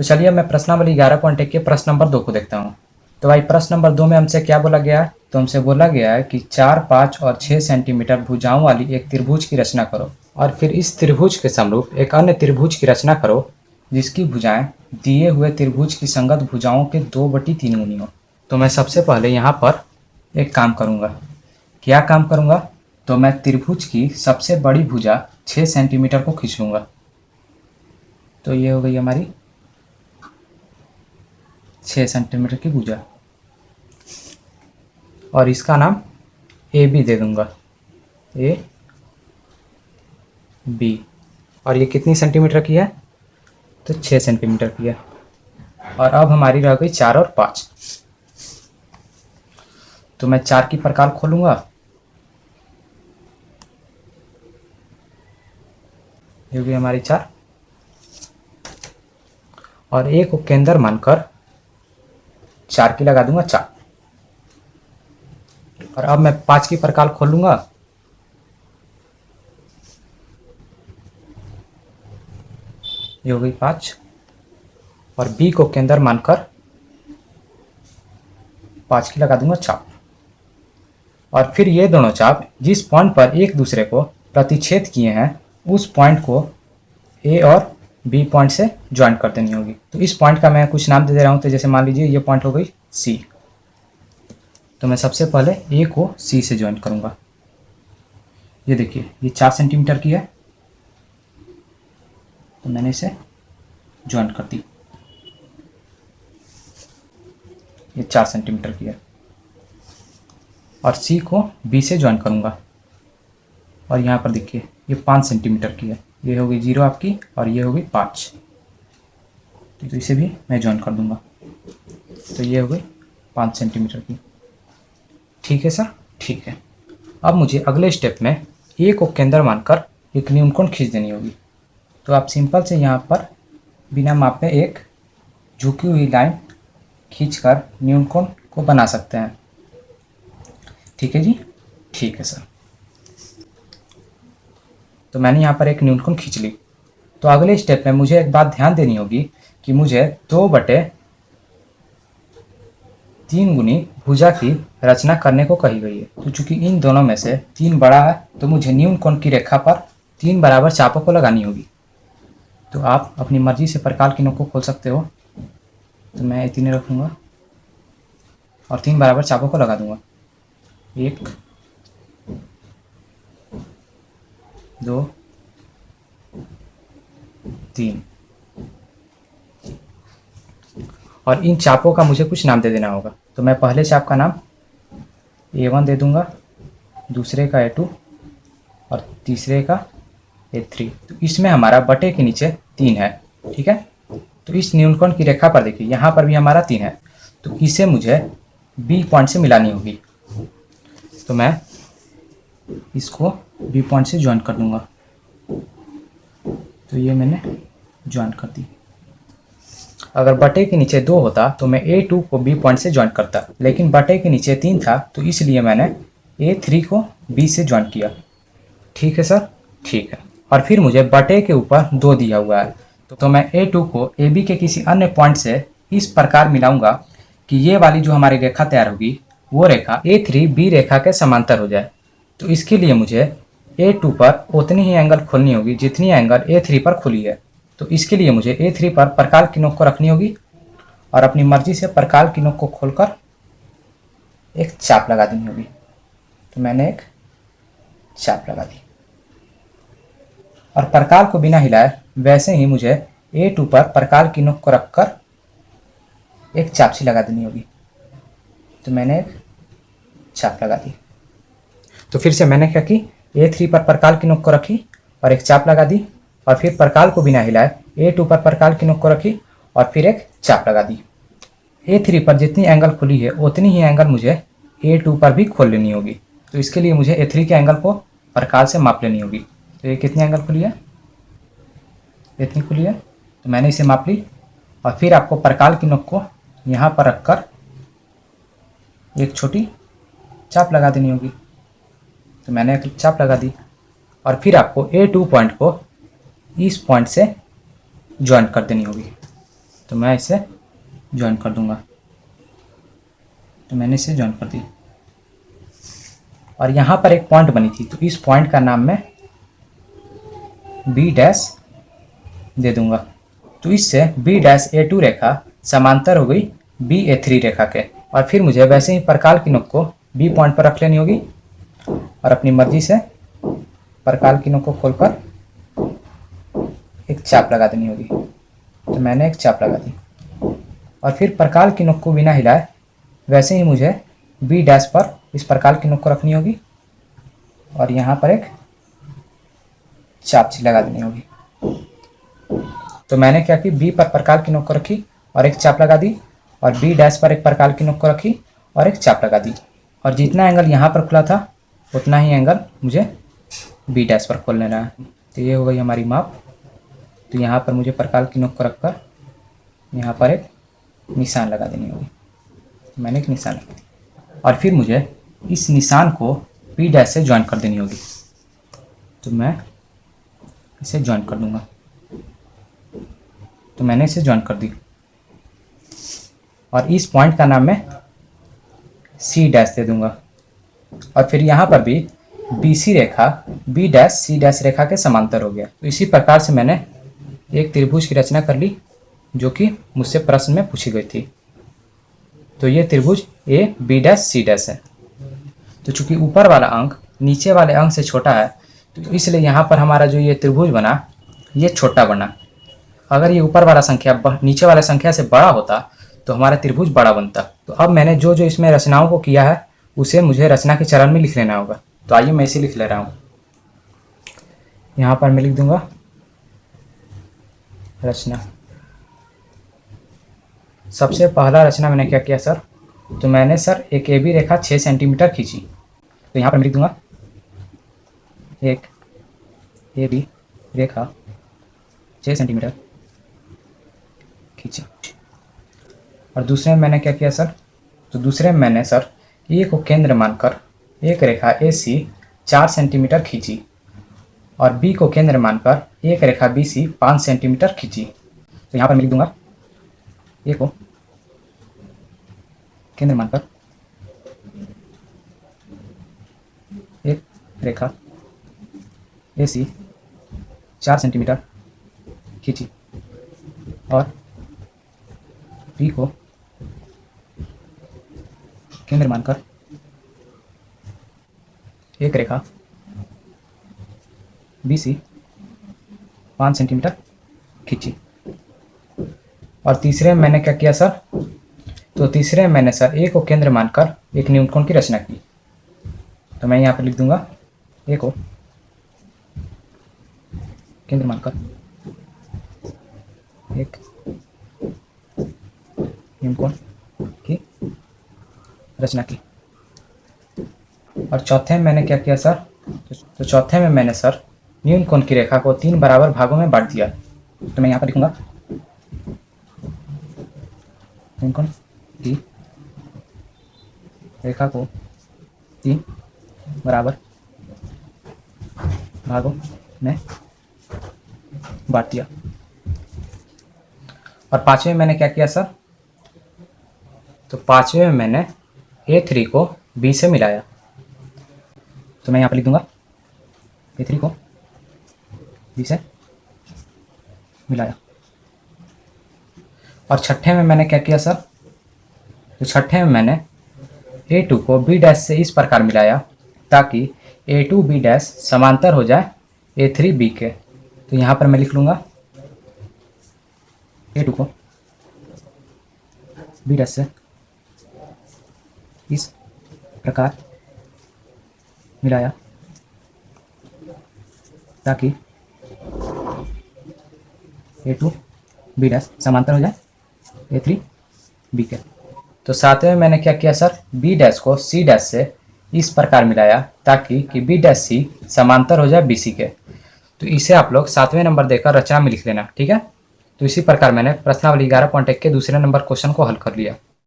तो चलिए मैं प्रश्नावली 11.1 के प्रश्न नंबर 2 को देखता हूँ। तो भाई प्रश्न नंबर 2 में हमसे क्या बोला गया है? तो हमसे बोला गया है कि 4, 5 और 6 सेंटीमीटर भुजाओं वाली एक त्रिभुज की रचना करो और फिर इस त्रिभुज के समरूप एक अन्य त्रिभुज की रचना करो जिसकी भुजाएं दिए हुए त्रिभुज की संगत भुजाओं के 2/3 गुनी हो। तो मैं सबसे पहले यहाँ पर एक काम करूँगा। क्या काम करूँगा? तो मैं त्रिभुज की सबसे बड़ी भुजा 6 सेंटीमीटर को खींच लूँगा। तो ये हो गई हमारी 6 सेंटीमीटर की भुजा और इसका नाम ए बी दे दूंगा, ए बी। और ये कितनी सेंटीमीटर की है? तो 6 सेंटीमीटर की है। और अब हमारी रह गई 4 और 5। तो मैं 4 की प्रकार खोलूंगा, ये होगी हमारी 4 और ए को केंद्र मानकर 4 की लगा दूंगा 4। और अब मैं 5 की प्रकार खोलूंगा, ये हो गई 5 और बी को केंद्र मानकर 5 की लगा दूंगा चाप। और फिर ये दोनों चाप जिस पॉइंट पर एक दूसरे को प्रतिच्छेद किए हैं उस पॉइंट को ए और बी पॉइंट से ज्वाइन कर देनी होगी। तो इस पॉइंट का मैं कुछ नाम दे रहा हूँ। तो जैसे मान लीजिए ये पॉइंट हो गई सी। तो मैं सबसे पहले ए को सी से ज्वाइन करूँगा। ये देखिए ये 4 सेंटीमीटर की है, तो मैंने इसे ज्वाइन कर दी। ये 4 सेंटीमीटर की है और सी को बी से ज्वाइन करूँगा और यहाँ पर देखिए ये 5 सेंटीमीटर की है। ये हो गई 0 आपकी और ये हो गई 5। तो इसे भी मैं ज्वाइन कर दूँगा। तो ये हो गई 5 सेंटीमीटर की। ठीक है सर, ठीक है। अब मुझे अगले स्टेप में ए को केंद्र मानकर एक न्यूनकोण खींच देनी होगी। तो आप सिंपल से यहाँ पर बिना मापे एक झुकी हुई लाइन खींचकर न्यूनकोण को बना सकते हैं। ठीक है जी, ठीक है सर। तो मैंने यहाँ पर एक न्यूनकोण खींच ली। तो अगले स्टेप में मुझे एक बात ध्यान देनी होगी कि मुझे 2/3 गुनी भुजा की रचना करने को कही गई है। तो चूंकि इन दोनों में से 3 बड़ा है तो मुझे न्यूनकोण की रेखा पर 3 बराबर चापों को लगानी होगी। तो आप अपनी मर्जी से प्रकार की नोक को खोल सकते हो। तो मैं इतने रखूँगा और 3 बराबर चापों को लगा दूंगा। 1, 2, 3। और इन चापों का मुझे कुछ नाम दे देना होगा। तो मैं पहले चाप का नाम A1 दे दूंगा, दूसरे का A2 और तीसरे का A3। तो इसमें हमारा बटे के नीचे 3 है। ठीक है। तो इस न्यूनकोण की रेखा पर देखिए यहाँ पर भी हमारा 3 है। तो इसे मुझे बी पॉइंट से मिलानी होगी। तो मैं इसको बी पॉइंट से ज्वाइन कर दूंगा। तो ये मैंने ज्वाइन कर दी। अगर बटे के नीचे 2 होता तो मैं A2 को B पॉइंट से ज्वाइन करता, लेकिन बटे के नीचे 3 था तो इसलिए मैंने A3 को B से ज्वाइन किया। ठीक है सर, ठीक है। और फिर मुझे बटे के ऊपर 2 दिया हुआ है, तो मैं A2 को AB के किसी अन्य पॉइंट से इस प्रकार मिलाऊंगा कि ये वाली जो हमारी रेखा तैयार होगी वो रेखा A3 B रेखा के समांतर हो जाए। तो इसके लिए मुझे A2 पर उतनी ही एंगल खोलनी होगी जितनी एंगल A3 पर खुली है। तो इसके लिए मुझे A3 पर प्रकार की नोक को रखनी होगी और अपनी मर्जी से प्रकार की नोक को खोलकर एक चाप लगा देनी होगी। तो मैंने एक चाप लगा दी और प्रकार को बिना हिलाए वैसे ही मुझे A2 पर प्रकार की नोक को रखकर एक चाप सी लगा देनी होगी। तो मैंने एक चाप लगा दी। तो फिर से मैंने क्या की, A3 पर प्रकार की नोक को रखी और एक चाप लगा दी और फिर प्रकार को बिना हिलाए A2 पर प्रकार की नोक को रखी और फिर एक चाप लगा दी। A3 पर जितनी एंगल खुली है उतनी ही एंगल मुझे A2 पर भी खोल लेनी होगी। तो इसके लिए मुझे A3 के एंगल को प्रकार से माप लेनी होगी। तो ये कितनी एंगल खुली है? इतनी खुली है। तो मैंने इसे माप ली और फिर आपको प्रकार की नोक को यहाँ पर रखकर एक छोटी चाप लगा देनी होगी। तो मैंने एक चाप लगा दी और फिर आपको A2 पॉइंट को इस पॉइंट से ज्वाइन कर देनी होगी। तो मैं इसे ज्वाइन कर दूंगा। तो मैंने इसे ज्वाइन कर दी और यहाँ पर एक पॉइंट बनी थी, तो इस पॉइंट का नाम मैं बी डैश दे दूंगा। तो इससे बी डैश A2 रेखा समांतर हो गई BA3 रेखा के। और फिर मुझे वैसे ही परकाल की नोक को बी पॉइंट पर रख लेनी होगी और अपनी मर्जी से परकाल की नोक को खोलकर एक चाप लगा देनी होगी। तो मैंने एक चाप लगा दी और फिर परकाल की नोक को बिना हिलाए वैसे ही मुझे बी डैश पर इस परकाल की नोक को रखनी होगी और यहाँ पर एक चाप लगा देनी होगी। तो मैंने क्या की, बी पर परकाल की नोक को रखी और एक चाप लगा दी और बी डैश पर एक परकाल की नोक को रखी और एक चाप लगा दी। और जितना एंगल यहाँ पर खुला था उतना ही एंगल मुझे बी डैश पर खोल लेना है। तो ये हो गई हमारी माप। तो यहाँ पर मुझे परकाल की नोक को रखकर यहाँ पर एक निशान लगा देनी होगी। तो मैंने एक निशान लगा दी और फिर मुझे इस निशान को बी डैश से ज्वाइन कर देनी होगी। तो मैं इसे ज्वाइन कर दूंगा। तो मैंने इसे ज्वाइन कर दी और इस पॉइंट का नाम मैं सी डैश दे दूंगा। और फिर यहाँ पर भी BC रेखा बी डैश सी डैश रेखा के समांतर हो गया। तो इसी प्रकार से मैंने एक त्रिभुज की रचना कर ली जो कि मुझसे प्रश्न में पूछी गई थी। तो ये त्रिभुज AB डैश C डैश है। तो चूंकि ऊपर वाला अंक नीचे वाले अंक से छोटा है तो इसलिए यहाँ पर हमारा जो ये त्रिभुज बना ये छोटा बना। अगर ये ऊपर वाला संख्या नीचे वाला संख्या से बड़ा होता तो हमारा त्रिभुज बड़ा बनता। तो अब मैंने जो जो इसमें रचनाओं को किया है उसे मुझे रचना के चरण में लिख लेना होगा। तो आइए मैं इसे लिख ले रहा हूँ। यहाँ पर मैं लिख दूंगा रचना। सबसे पहला रचना मैंने क्या किया सर, तो मैंने सर एक AB रेखा 6 सेंटीमीटर खींची। तो यहाँ पर मैं लिख दूंगा एक AB रेखा 6 सेंटीमीटर खींची। और दूसरे में मैंने क्या किया सर, तो दूसरे में मैंने सर A को केंद्र मानकर एक रेखा AC 4 सेंटीमीटर खींची और B को केंद्र मानकर एक रेखा BC 5 सेंटीमीटर खींची। तो यहाँ पर मैं लिख दूंगा A को केंद्र मानकर एक रेखा AC 4 सेंटीमीटर खींची और B को केंद्र मानकर एक रेखा BC 5 सेंटीमीटर खींची। और तीसरे में मैंने क्या किया सर, तो तीसरे में मैंने सर A को केंद्र मानकर एक न्यूनकोण की रचना की। तो मैं यहाँ पर लिख दूंगा A को केंद्र मानकर एक न्यूनकोण की रचना की। और चौथे में मैंने क्या किया सर, तो चौथे में मैंने सर न्यूनकोण की रेखा को 3 बराबर भागों में बांट दिया। तो मैं यहाँ पर लिखूंगा न्यूनकोण की रेखा को 3 बराबर भागों में बांट दिया। और पांचवें में मैंने क्या किया सर, तो पांचवें में मैंने A3 को B से मिलाया। तो मैं यहाँ पर लिख दूंगा A3 को B से मिलाया। और छठे में मैंने क्या किया सर, तो छठे में मैंने A2 को B डैश से इस प्रकार मिलाया ताकि A2 B डैश समांतर हो जाए A3 B के। तो यहाँ पर मैं लिख लूँगा A2 को B डैश से इस प्रकार मिलाया ताकि A2 B डैश समांतर हो जाए A3 B के। तो सातवें में मैंने क्या किया सर, B डैश को C डैश से इस प्रकार मिलाया ताकि कि B डैश C समांतर हो जाए BC के। तो इसे आप लोग 7वें नंबर देकर रचना में लिख लेना, ठीक है। तो इसी प्रकार मैंने प्रश्नावली 11.1 के दूसरे नंबर क्वेश्चन को हल कर लिया।